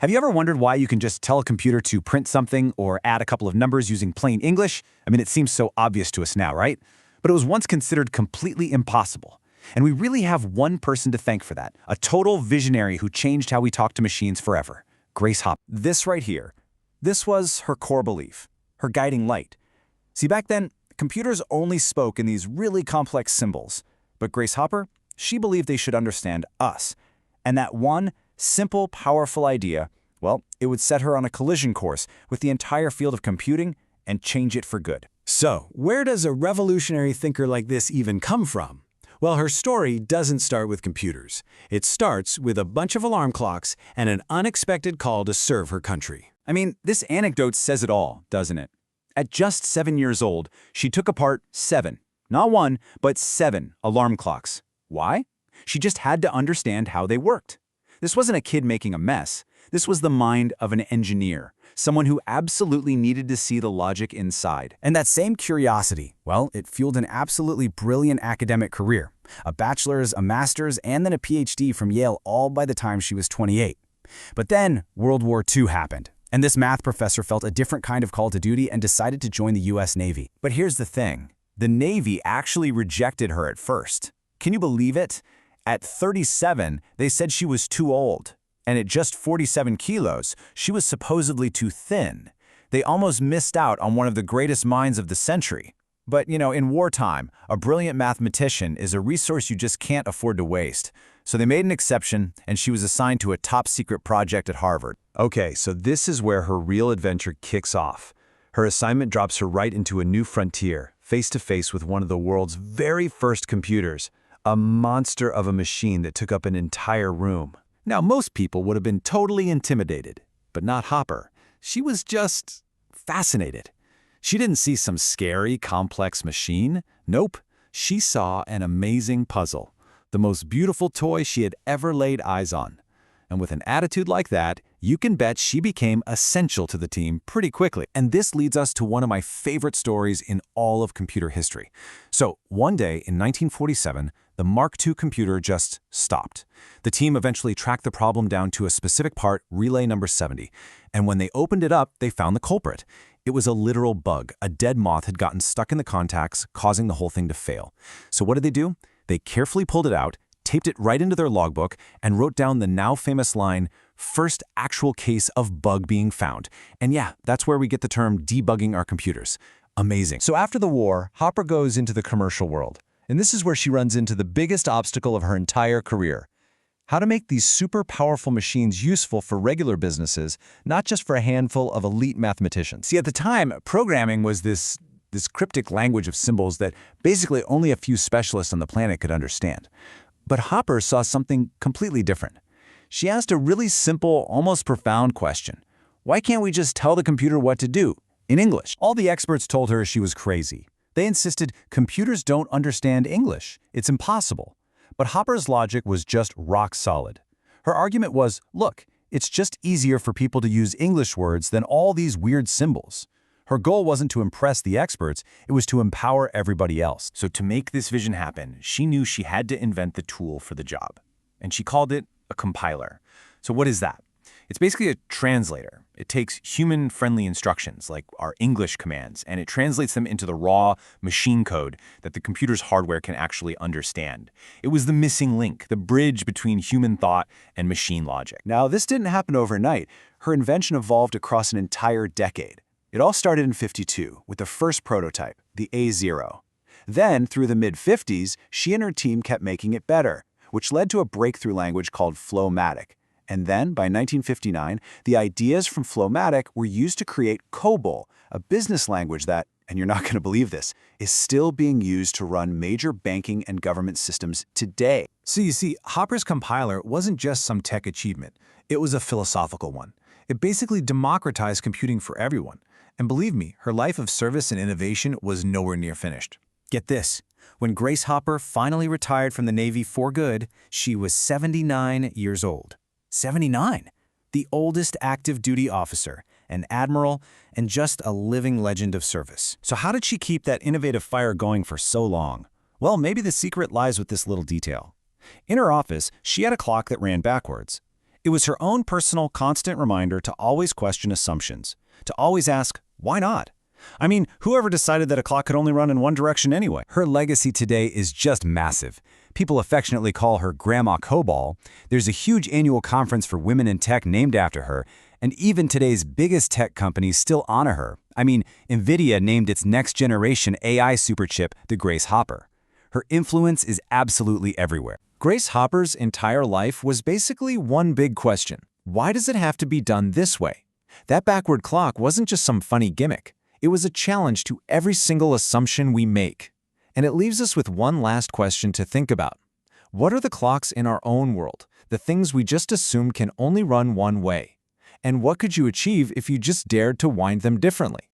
Have you ever wondered why you can just tell a computer to print something or add a couple of numbers using plain English? I mean, it seems so obvious to us now, right? But it was once considered completely impossible. And we really have one person to thank for that, a total visionary who changed how we talk to machines forever, Grace Hopper. This right here, this was her core belief, her guiding light. See, back then, computers only spoke in these really complex symbols. But Grace Hopper, she believed they should understand us. And that one simple, powerful idea, well, it would set her on a collision course with the entire field of computing and change it for good. So, where does a revolutionary thinker like this even come from? Well, her story doesn't start with computers. It starts with a bunch of alarm clocks and an unexpected call to serve her country. I mean, this anecdote says it all, doesn't it? At just 7 years old, she took apart 7, not 1, but 7 alarm clocks. Why? She just had to understand how they worked. This wasn't a kid making a mess. This was the mind of an engineer, someone who absolutely needed to see the logic inside. And that same curiosity, well, it fueled an absolutely brilliant academic career. A bachelor's, a master's, and then a Ph.D. from Yale all by the time she was 28. But then World War II happened, and this math professor felt a different kind of call to duty and decided to join the U.S. Navy. But here's the thing. The Navy actually rejected her at first. Can you believe it? At 37, they said she was too old. And at just 47 kilos, she was supposedly too thin. They almost missed out on one of the greatest minds of the century. But, you know, in wartime, a brilliant mathematician is a resource you just can't afford to waste. So they made an exception, and she was assigned to a top-secret project at Harvard. Okay, so this is where her real adventure kicks off. Her assignment drops her right into a new frontier, face-to-face with one of the world's very first computers, a monster of a machine that took up an entire room. Now, most people would have been totally intimidated, but not Hopper. She was just fascinated. She didn't see some scary, complex machine. Nope, she saw an amazing puzzle, the most beautiful toy she had ever laid eyes on. And with an attitude like that, you can bet she became essential to the team pretty quickly. And this leads us to one of my favorite stories in all of computer history. So, one day in 1947, the Mark II computer just stopped. The team eventually tracked the problem down to a specific part, relay number 70. And when they opened it up, they found the culprit. It was a literal bug. A dead moth had gotten stuck in the contacts, causing the whole thing to fail. So what did they do? They carefully pulled it out, taped it right into their logbook, and wrote down the now famous line, "First actual case of bug being found." And yeah, that's where we get the term debugging our computers. Amazing. So after the war, Hopper goes into the commercial world. And this is where she runs into the biggest obstacle of her entire career. How to make these super powerful machines useful for regular businesses, not just for a handful of elite mathematicians. See, at the time, programming was this cryptic language of symbols that basically only a few specialists on the planet could understand. But Hopper saw something completely different. She asked a really simple, almost profound question. Why can't we just tell the computer what to do, in English? All the experts told her she was crazy. They insisted computers don't understand English. It's impossible. But Hopper's logic was just rock solid. Her argument was, look, it's just easier for people to use English words than all these weird symbols. Her goal wasn't to impress the experts, it was to empower everybody else. So to make this vision happen, she knew she had to invent the tool for the job. And she called it a compiler. So what is that? It's basically a translator. It takes human-friendly instructions, like our English commands, and it translates them into the raw machine code that the computer's hardware can actually understand. It was the missing link, the bridge between human thought and machine logic. Now, this didn't happen overnight. Her invention evolved across an entire decade. It all started in '52 with the first prototype, the A0. Then, through the mid-'50s, she and her team kept making it better, which led to a breakthrough language called FLOW-MATIC. And then, by 1959, the ideas from FLOW-MATIC were used to create COBOL, a business language that, and you're not going to believe this, is still being used to run major banking and government systems today. So you see, Hopper's compiler wasn't just some tech achievement. It was a philosophical one. It basically democratized computing for everyone. And believe me, her life of service and innovation was nowhere near finished. Get this. When Grace Hopper finally retired from the Navy for good, she was 79 years old. 79, the oldest active duty officer, an admiral, and just a living legend of service. So how did she keep that innovative fire going for so long? Well, maybe the secret lies with this little detail. In her office, she had a clock that ran backwards. It was her own personal, constant reminder to always question assumptions, to always ask, why not? I mean, whoever decided that a clock could only run in one direction anyway? Her legacy today is just massive. People affectionately call her Grandma COBOL. There's a huge annual conference for women in tech named after her, and even today's biggest tech companies still honor her. I mean, NVIDIA named its next-generation AI superchip the Grace Hopper. Her influence is absolutely everywhere. Grace Hopper's entire life was basically one big question. Why does it have to be done this way? That backward clock wasn't just some funny gimmick. It was a challenge to every single assumption we make. And it leaves us with one last question to think about. What are the clocks in our own world, the things we just assumed can only run one way? And what could you achieve if you just dared to wind them differently?